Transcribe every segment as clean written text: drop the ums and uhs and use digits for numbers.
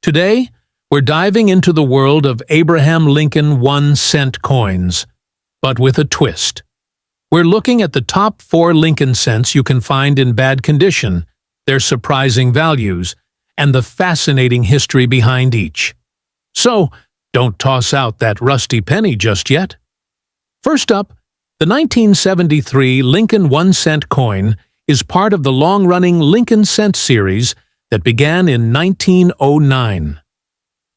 Today, we're diving into the world of Abraham Lincoln 1-cent coins, but with a twist. We're looking at the top 4 Lincoln cents you can find in bad condition, their surprising values, and the fascinating history behind each. So, don't toss out that rusty penny just yet. First up, the 1973 Lincoln 1-cent coin is part of the long-running Lincoln cent series that began in 1909.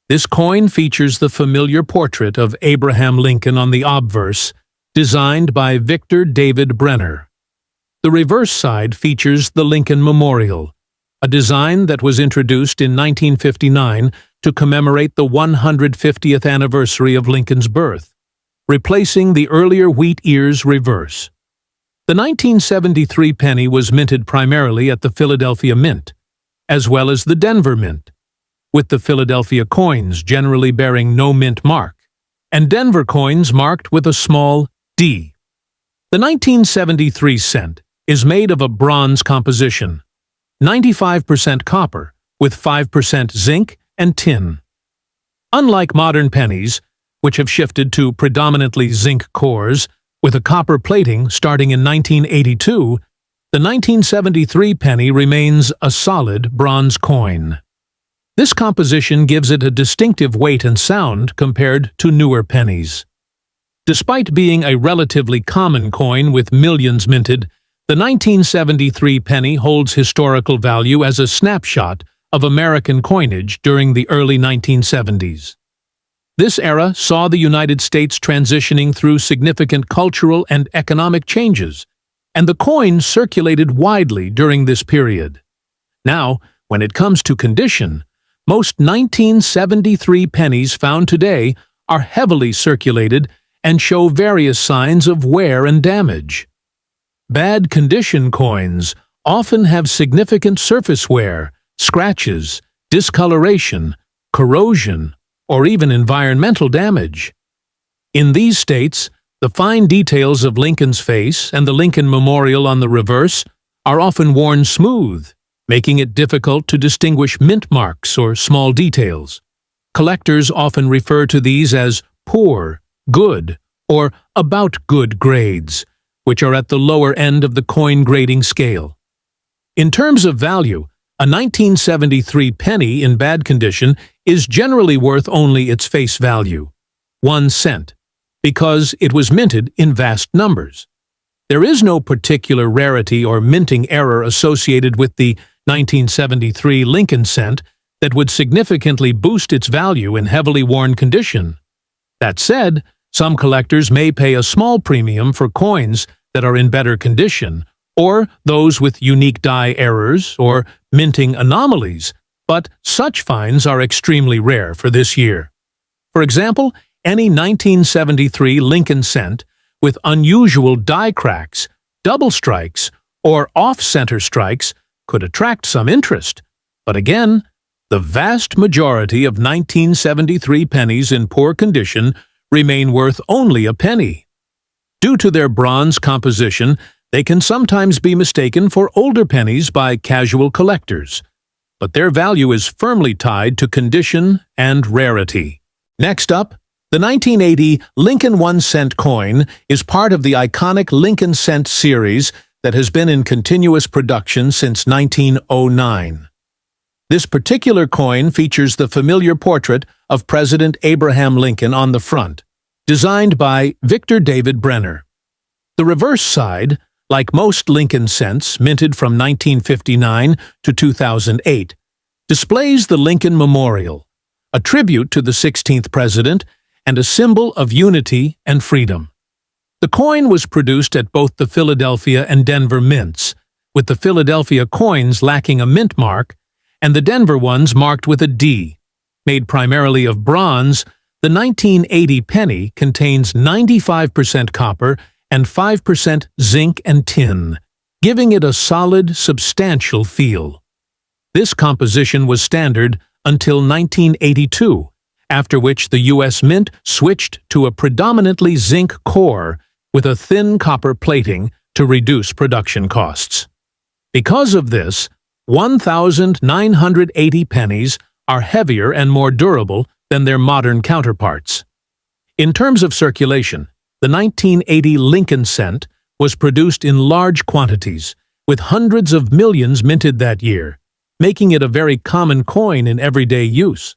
This coin features the familiar portrait of Abraham Lincoln on the obverse, designed by Victor David Brenner. The reverse side features the Lincoln Memorial, a design that was introduced in 1959 to commemorate the 150th anniversary of Lincoln's birth, replacing the earlier wheat ears reverse. The 1973 penny was minted primarily at the Philadelphia Mint, as well as the Denver Mint, with the Philadelphia coins generally bearing no mint mark, and Denver coins marked with a small D. The 1973 cent is made of a bronze composition, 95% copper with 5% zinc and tin. Unlike modern pennies, which have shifted to predominantly zinc cores, with a copper plating starting in 1982, the 1973 penny remains a solid bronze coin. This composition gives it a distinctive weight and sound compared to newer pennies. Despite being a relatively common coin with millions minted, the 1973 penny holds historical value as a snapshot of American coinage during the early 1970s. This era saw the United States transitioning through significant cultural and economic changes, and the coin circulated widely during this period. Now, when it comes to condition, most 1973 pennies found today are heavily circulated and show various signs of wear and damage. Bad condition coins often have significant surface wear, scratches, discoloration, corrosion, or even environmental damage. In these states, the fine details of Lincoln's face and the Lincoln Memorial on the reverse are often worn smooth, making it difficult to distinguish mint marks or small details. Collectors often refer to these as poor, good, or about good grades, which are at the lower end of the coin grading scale. In terms of value, a 1973 penny in bad condition is generally worth only its face value, 1 cent, because it was minted in vast numbers. There is no particular rarity or minting error associated with the 1973 Lincoln cent that would significantly boost its value in heavily worn condition. That said, some collectors may pay a small premium for coins that are in better condition, or those with unique die errors or minting anomalies, but such finds are extremely rare for this year. For example, any 1973 Lincoln cent with unusual die cracks, double strikes, or off-center strikes could attract some interest, but again, the vast majority of 1973 pennies in poor condition remain worth only a penny. Due to their bronze composition, they can sometimes be mistaken for older pennies by casual collectors, but their value is firmly tied to condition and rarity. Next up, the 1980 Lincoln 1-cent coin is part of the iconic Lincoln cent series that has been in continuous production since 1909. This particular coin features the familiar portrait of President Abraham Lincoln on the front, designed by Victor David Brenner. The reverse side, like most Lincoln cents minted from 1959 to 2008, displays the Lincoln Memorial, a tribute to the 16th president and a symbol of unity and freedom. The coin was produced at both the Philadelphia and Denver mints, with the Philadelphia coins lacking a mint mark and the Denver ones marked with a D. Made primarily of bronze, the 1980 penny contains 95% copper and 5% zinc and tin, giving it a solid, substantial feel. This composition was standard until 1982, after which the U.S. Mint switched to a predominantly zinc core with a thin copper plating to reduce production costs. Because of this, 1,980 pennies are heavier and more durable than their modern counterparts. In terms of circulation, the 1980 Lincoln cent was produced in large quantities, with hundreds of millions minted that year, making it a very common coin in everyday use.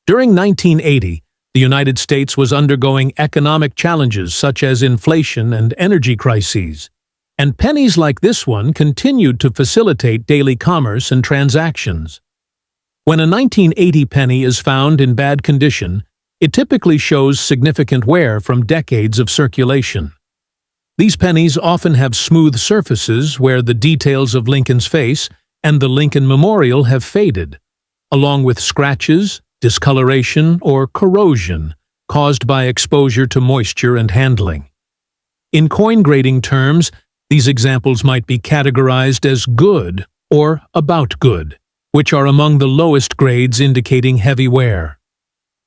During 1980, the United States was undergoing economic challenges such as inflation and energy crises, and pennies like this one continued to facilitate daily commerce and transactions. When a 1980 penny is found in bad condition, it typically shows significant wear from decades of circulation. These pennies often have smooth surfaces where the details of Lincoln's face and the Lincoln Memorial have faded, along with scratches, discoloration, or corrosion caused by exposure to moisture and handling. In coin grading terms, these examples might be categorized as good or about good, which are among the lowest grades indicating heavy wear.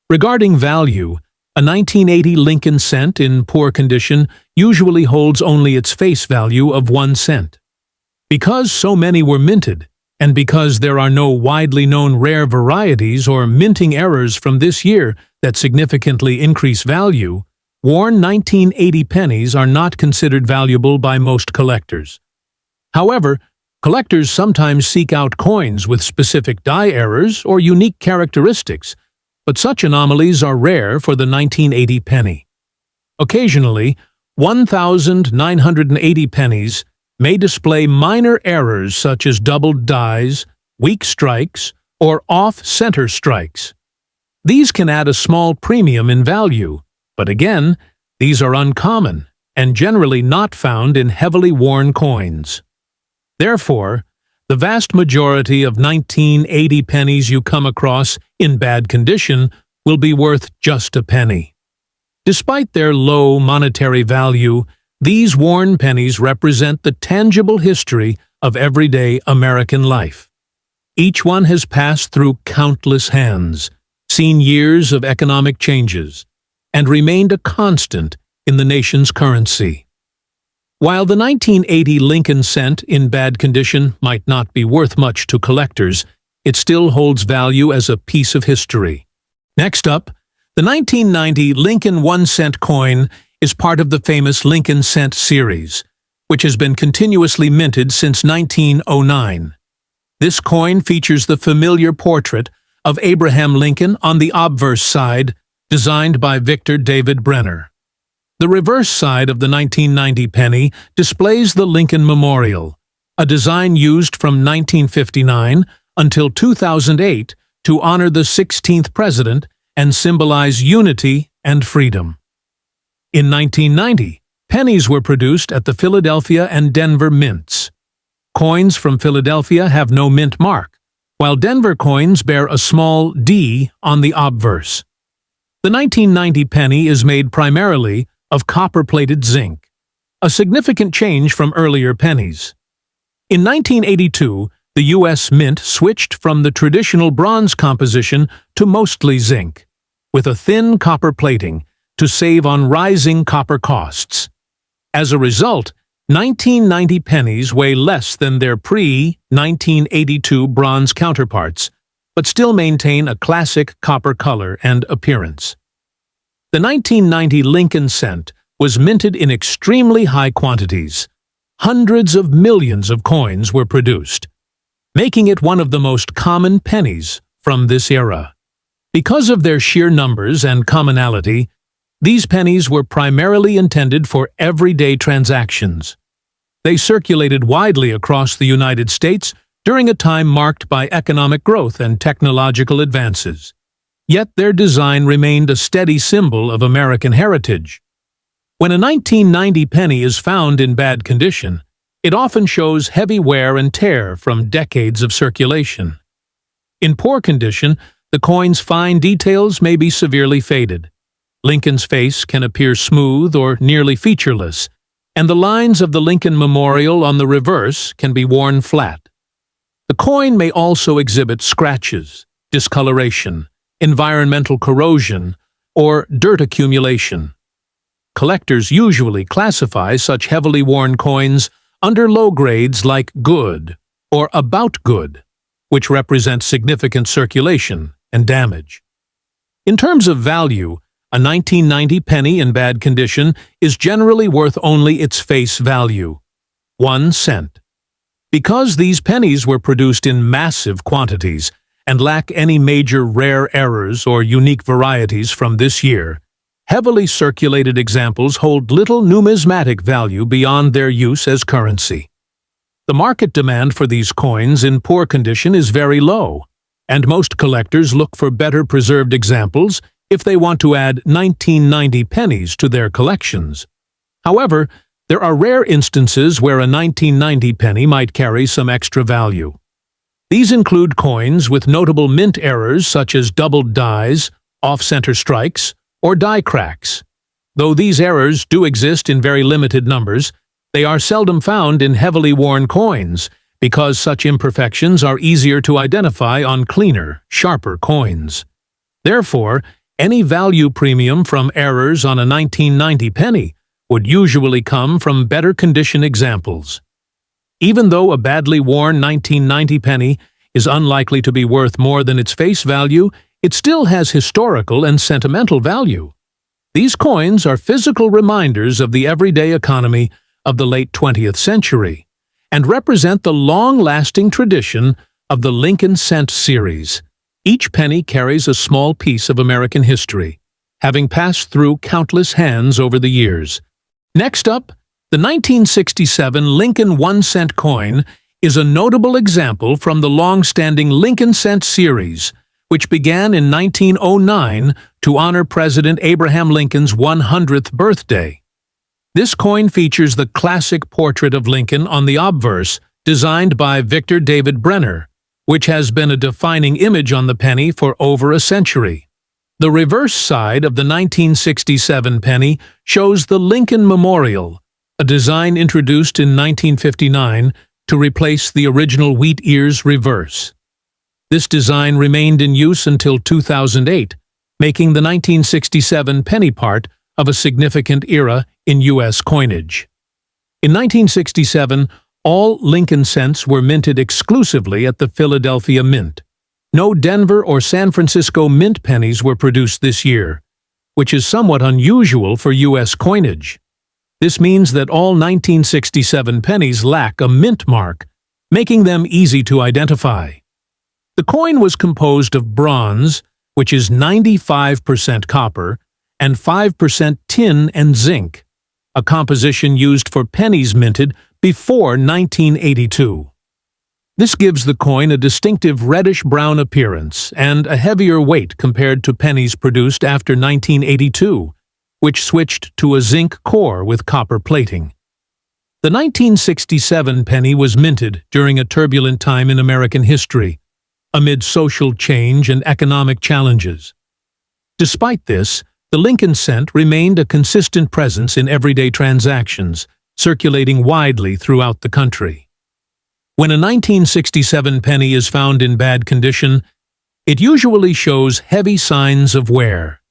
Regarding value, a 1980 Lincoln cent in poor condition usually holds only its face value of 1 cent. Because so many were minted, and because there are no widely known rare varieties or minting errors from this year that significantly increase value, worn 1980 pennies are not considered valuable by most collectors. However, collectors sometimes seek out coins with specific die errors or unique characteristics, but such anomalies are rare for the 1980 penny. Occasionally, 1,980 pennies may display minor errors such as doubled dies, weak strikes, or off-center strikes. These can add a small premium in value, but again, these are uncommon and generally not found in heavily worn coins. Therefore, the vast majority of 1980 pennies you come across in bad condition will be worth just a penny. Despite their low monetary value, these worn pennies represent the tangible history of everyday American life. Each one has passed through countless hands, seen years of economic changes, and remained a constant in the nation's currency. While the 1980 Lincoln cent in bad condition might not be worth much to collectors, it still holds value as a piece of history. Next up, the 1990 Lincoln 1-cent coin is part of the famous Lincoln cent series, which has been continuously minted since 1909. This coin features the familiar portrait of Abraham Lincoln on the obverse side, designed by Victor David Brenner. The reverse side of the 1990 penny displays the Lincoln Memorial, a design used from 1959 until 2008 to honor the 16th president and symbolize unity and freedom. In 1990, pennies were produced at the Philadelphia and Denver mints. Coins from Philadelphia have no mint mark, while Denver coins bear a small D on the obverse. The 1990 penny is made primarily of copper-plated zinc, a significant change from earlier pennies. In 1982, the U.S. Mint switched from the traditional bronze composition to mostly zinc, with a thin copper plating to save on rising copper costs. As a result, 1990 pennies weigh less than their pre-1982 bronze counterparts, but still maintain a classic copper color and appearance. The 1990 Lincoln cent was minted in extremely high quantities. Hundreds of millions of coins were produced, making it one of the most common pennies from this era. Because of their sheer numbers and commonality, these pennies were primarily intended for everyday transactions. They circulated widely across the United States during a time marked by economic growth and technological advances. Yet their design remained a steady symbol of American heritage. When a 1990 penny is found in bad condition, it often shows heavy wear and tear from decades of circulation. In poor condition, the coin's fine details may be severely faded. Lincoln's face can appear smooth or nearly featureless, and the lines of the Lincoln Memorial on the reverse can be worn flat. The coin may also exhibit scratches, discoloration, environmental corrosion, or dirt accumulation. Collectors usually classify such heavily worn coins under low grades like good or about good. which represents significant circulation and damage. In terms of value, a 1990 penny in bad condition is generally worth only its face value, 1 cent. Because these pennies were produced in massive quantities and lack any major rare errors or unique varieties from this year, heavily circulated examples hold little numismatic value beyond their use as currency. The market demand for these coins in poor condition is very low, and most collectors look for better preserved examples if they want to add 1990 pennies to their collections. However, there are rare instances where a 1990 penny might carry some extra value. These include coins with notable mint errors such as doubled dies, off-center strikes, or die cracks. Though these errors do exist in very limited numbers, they are seldom found in heavily worn coins because such imperfections are easier to identify on cleaner, sharper coins. Therefore, any value premium from errors on a 1990 penny would usually come from better condition examples. Even though a badly worn 1990 penny is unlikely to be worth more than its face value, it still has historical and sentimental value. These coins are physical reminders of the everyday economy of the late 20th century and represent the long-lasting tradition of the Lincoln Cent series. Each penny carries a small piece of American history, having passed through countless hands over the years. Next up, the 1967 Lincoln 1-cent coin is a notable example from the long-standing Lincoln Cent series, which began in 1909 to honor President Abraham Lincoln's 100th birthday. This coin features the classic portrait of Lincoln on the obverse, designed by Victor David Brenner, which has been a defining image on the penny for over a century. The reverse side of the 1967 penny shows the Lincoln Memorial, a design introduced in 1959 to replace the original wheat ears reverse. This design remained in use until 2008, making the 1967 penny part of a significant era in U.S. coinage. In 1967, all Lincoln cents were minted exclusively at the Philadelphia Mint. No Denver or San Francisco mint pennies were produced this year, which is somewhat unusual for U.S. coinage. This means that all 1967 pennies lack a mint mark, making them easy to identify. The coin was composed of bronze, which is 95% copper, and 5% tin and zinc, a composition used for pennies minted before 1982. This gives the coin a distinctive reddish-brown appearance and a heavier weight compared to pennies produced after 1982, which switched to a zinc core with copper plating. The 1967 penny was minted during a turbulent time in American history, amid social change and economic challenges. Despite this, the Lincoln cent remained a consistent presence in everyday transactions, circulating widely throughout the country. When a 1967 penny is found in bad condition, it usually shows heavy signs of wear.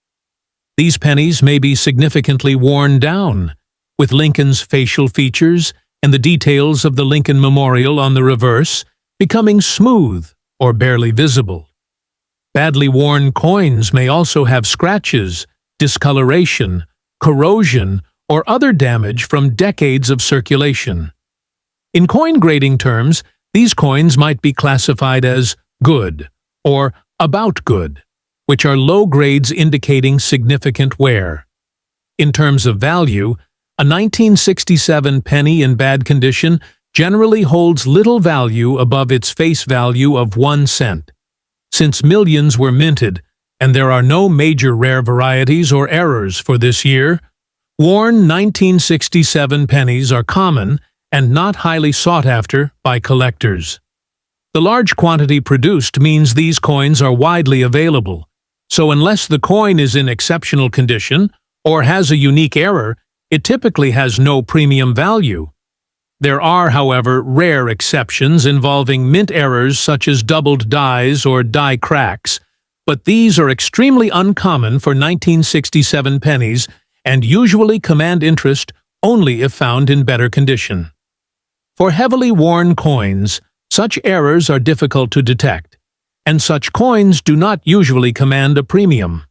These pennies may be significantly worn down, with Lincoln's facial features and the details of the Lincoln Memorial on the reverse becoming smooth or barely visible. Badly worn coins may also have scratches, discoloration, corrosion, or other damage from decades of circulation. In coin grading terms, these coins might be classified as good or about good, which are low grades indicating significant wear. In terms of value, a 1967 penny in bad condition generally holds little value above its face value of 1 cent. Since millions were minted, and there are no major rare varieties or errors for this year, worn 1967 pennies are common and not highly sought after by collectors. The large quantity produced means these coins are widely available, so unless the coin is in exceptional condition or has a unique error, it typically has no premium value. There are, however, rare exceptions involving mint errors such as doubled dies or die cracks, but these are extremely uncommon for 1967 pennies and usually command interest only if found in better condition. For heavily worn coins, Such errors are difficult to detect, and such coins do not usually command a premium.